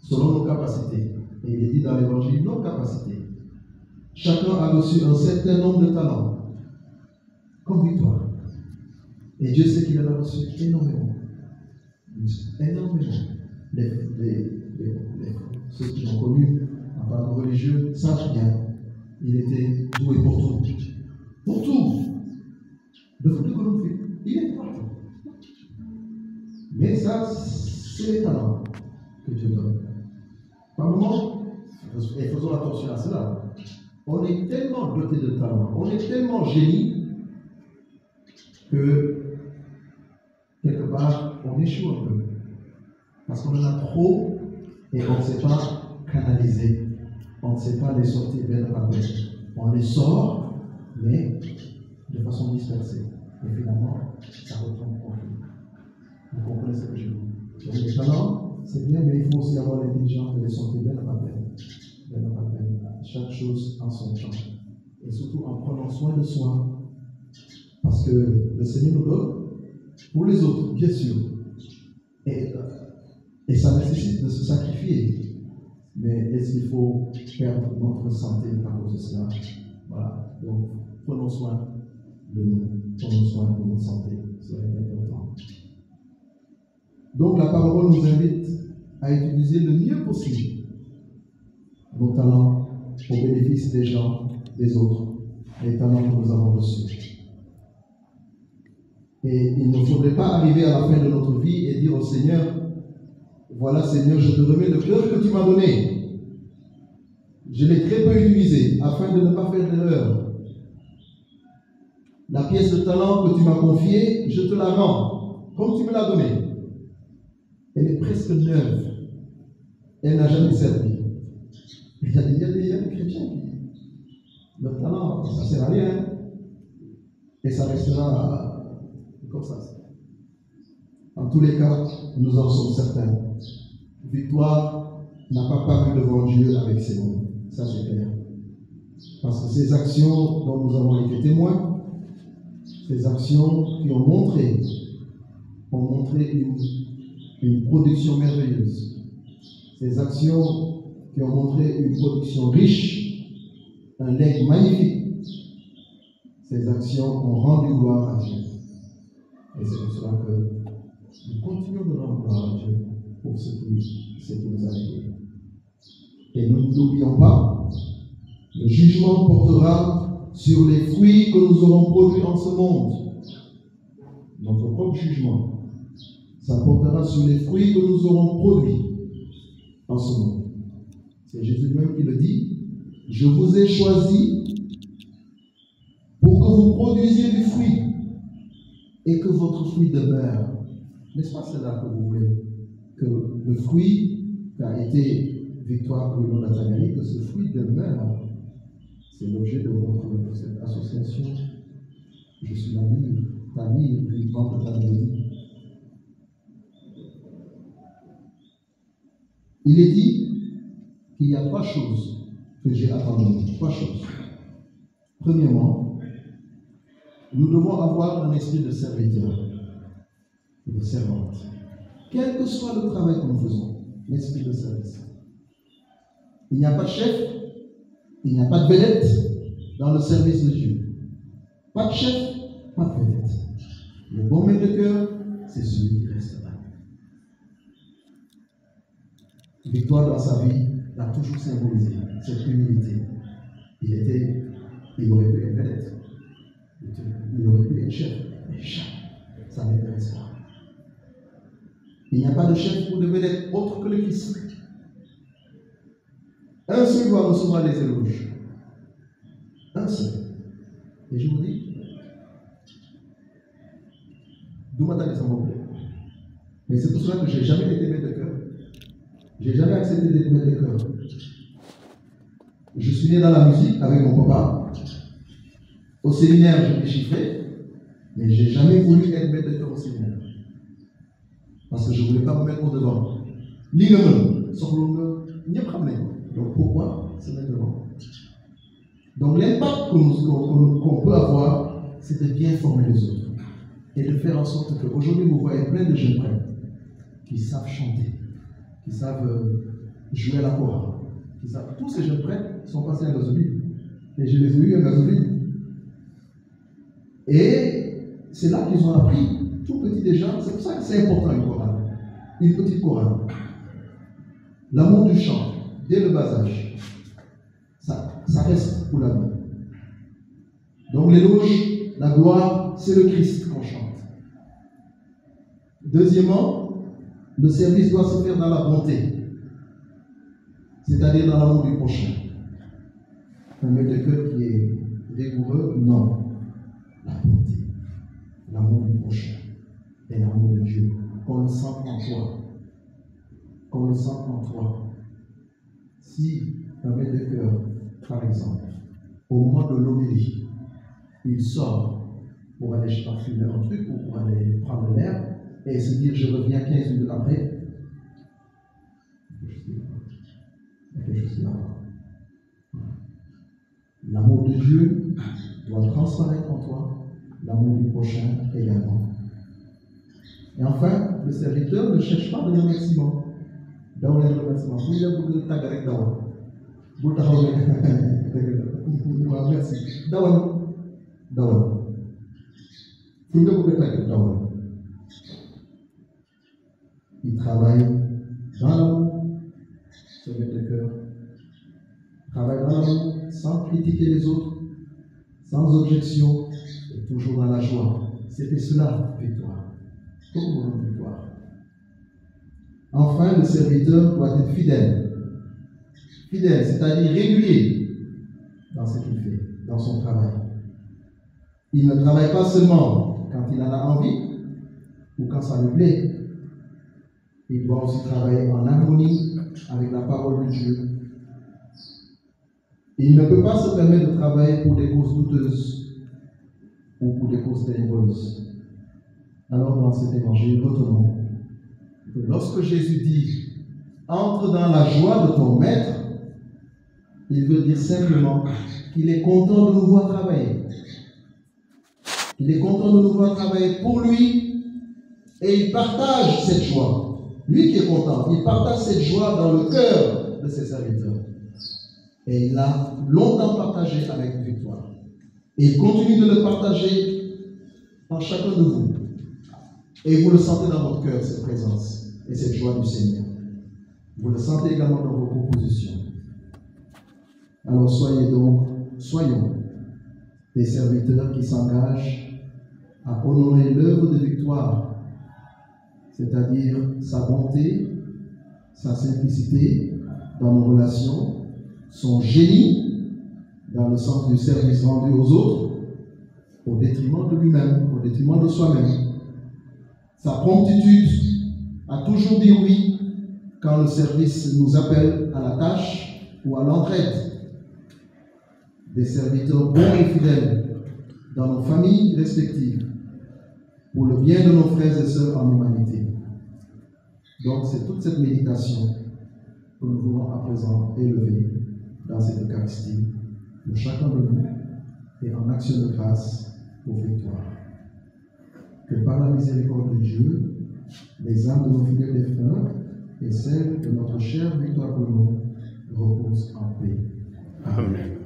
selon nos capacités. Et il est dit dans l'évangile, nos capacités. Chacun a reçu un certain nombre de talents, comme victoire. Et Dieu sait qu'il en a reçu énormément. Énormément. Ceux qui l'ont connu en tant que religieux savent bien, il était doué pour tout. Pour tout. De que l'on fait, il est partout. Mais ça, c'est les talents que Dieu donne. Par moment, et faisons attention à cela, on est tellement doté de talents, on est tellement génie que quelque part, on échoue un peu. Parce qu'on en a trop et on ne sait pas canaliser. On ne sait pas les sortir vers la paix. On les sort, mais de façon dispersée. Et finalement, ça retombe au profit. Vous comprenez ce que je dis? Donc, les talents, c'est bien, mais il faut aussi avoir l'intelligence de les sortir vers la paix. Chaque chose en son temps. Et surtout en prenant soin de soi. Parce que le Seigneur nous donne pour les autres, bien sûr. Et ça nécessite de se sacrifier. Mais est-ce qu'il faut perdre notre santé à cause de cela? Voilà. Donc, prenons soin de nous. Prenons soin de notre santé. C'est important. Donc, la parole nous invite à utiliser le mieux possible nos talents au bénéfice des gens, des autres, les talents que nous avons reçus. Et il ne faudrait pas arriver à la fin de notre vie et dire au Seigneur, voilà Seigneur, je te remets le cœur que tu m'as donné. Je l'ai très peu utilisé afin de ne pas faire d'erreur. La pièce de talent que tu m'as confiée, je te la rends, comme tu me l'as donnée. Elle est presque neuve. Elle n'a jamais servi. Il y a des chrétiens qui le talent, ça ne sert à rien. Et ça restera comme ça. En tous les cas, nous en sommes certains. Victoire n'a pas paru devant Dieu avec ses mots. Ça, c'est clair. Parce que ces actions dont nous avons été témoins, ces actions qui ont montré une production merveilleuse. Ces actions qui ont montré une production riche, un legs magnifique. Ces actions ont rendu gloire à Dieu. Et c'est pour cela que nous continuons de rendre gloire à Dieu pour ce qui nous a aidés. Et nous n'oublions pas, le jugement portera sur les fruits que nous aurons produits en ce monde. Notre propre jugement, ça portera sur les fruits que nous aurons produits en ce monde. C'est Jésus même qui le dit. Je vous ai choisi pour que vous produisiez du fruit et que votre fruit demeure. N'est-ce pas cela que vous voulez? Que le fruit qui a été victoire pour le nom d'Athanari, que ce fruit demeure. C'est l'objet de cette association. Je suis la vie, ta vie, vivante de ta vie. Il est dit qu'il y a trois choses que j'ai abandonnées. Trois choses. Premièrement, nous devons avoir un esprit de serviteur, de servante. Quel que soit le travail que nous faisons, l'esprit de service. Il n'y a pas de chef, il n'y a pas de vedette dans le service de Dieu. Pas de chef, pas de vedette. Le bon maître de cœur, c'est celui qui reste là. Victoire dans sa vie l'a toujours symbolisé, cette humilité. Il aurait pu être vedette, il aurait pu être chef, mais jamais, ça n'intéresse pas. Il n'y a pas de chef ou de vedette autre que le Christ. Un seul doit recevoir les éloges. Un seul. Et je vous dis, d'où m'attendez ça mon plaît. Mais c'est pour cela que je n'ai jamais été maître de cœur. Je n'ai jamais accepté d'être maître de cœur. Je suis né dans la musique avec mon papa. Au séminaire, j'étais chiffré, mais je n'ai jamais voulu être maître de cœur au séminaire. Parce que je ne voulais pas me mettre au devant. Donc pourquoi se mettre devant? Donc l'impact qu'on peut avoir, c'est de bien former les autres. Et de faire en sorte qu'aujourd'hui, vous voyez plein de jeunes prêtres qui savent chanter, qui savent jouer à la chorale. Tous ces jeunes prêtres sont passés à Gazoville. Et je les ai eus à Gazoville. Et c'est là qu'ils ont appris, tout petit déjà. C'est pour ça que c'est important une chorale. Une petite chorale. L'amour du chant, dès le bas âge, ça reste pour la vie. Donc l'éloge, la gloire, c'est le Christ qu'on chante. Deuxièmement, le service doit se faire dans la bonté, c'est-à-dire dans l'amour du prochain. Un maître de cœur qui est rigoureux, non. La bonté, l'amour du prochain et l'amour de Dieu. Qu'on le sente en toi. Qu'on le sente en toi. Si un maître de cœur, par exemple, au moment de l'homélie, il sort pour aller fumer un truc ou pour aller prendre l'air et se dire je reviens 15 minutes après, l'amour de Dieu doit transparaître en toi, l'amour du prochain également. Et enfin, le serviteur ne cherche pas de remerciement. Dans les remerciements, vous avez beaucoup de tag avec Dawa. Vous merci. Dawa. Vous avez beaucoup de tag avec Dawa. Il travaille dans l'amour, ce maître de cœur. Travaille dans l'amour, sans critiquer les autres, sans objection, et toujours dans la joie. C'était cela, victoire. Pour une victoire. Enfin, le serviteur doit être fidèle. Fidèle, c'est-à-dire régulier dans ce qu'il fait, dans son travail. Il ne travaille pas seulement quand il en a envie ou quand ça lui plaît. Il doit aussi travailler en harmonie avec la parole de Dieu. Il ne peut pas se permettre de travailler pour des causes douteuses ou pour des causes ténébreuses. Alors, dans cet évangile, retenons que lorsque Jésus dit « Entre dans la joie de ton maître », il veut dire simplement qu'il est content de nous voir travailler. Il est content de nous voir travailler pour lui et il partage cette joie. Lui qui est content, il partage cette joie dans le cœur de ses serviteurs. Et il l'a longtemps partagé avec victoire. Et il continue de le partager en chacun de vous. Et vous le sentez dans votre cœur, cette présence et cette joie du Seigneur. Vous le sentez également dans vos propositions. Alors soyons des serviteurs qui s'engagent à honorer l'œuvre de victoire, c'est-à-dire sa bonté, sa simplicité dans nos relations, son génie dans le sens du service rendu aux autres, au détriment de lui-même, au détriment de soi-même. Sa promptitude à toujours dire oui quand le service nous appelle à la tâche ou à l'entraide. Des serviteurs bons et fidèles dans nos familles respectives pour le bien de nos frères et sœurs en humanité. Donc c'est toute cette méditation que nous voulons à présent élever dans cette Eucharistie pour chacun de nous et en action de grâce pour victoire. Que par la miséricorde de Dieu, les âmes de nos fidèles défunts et celles de notre chère Victoire Bruno reposent en paix. Amen.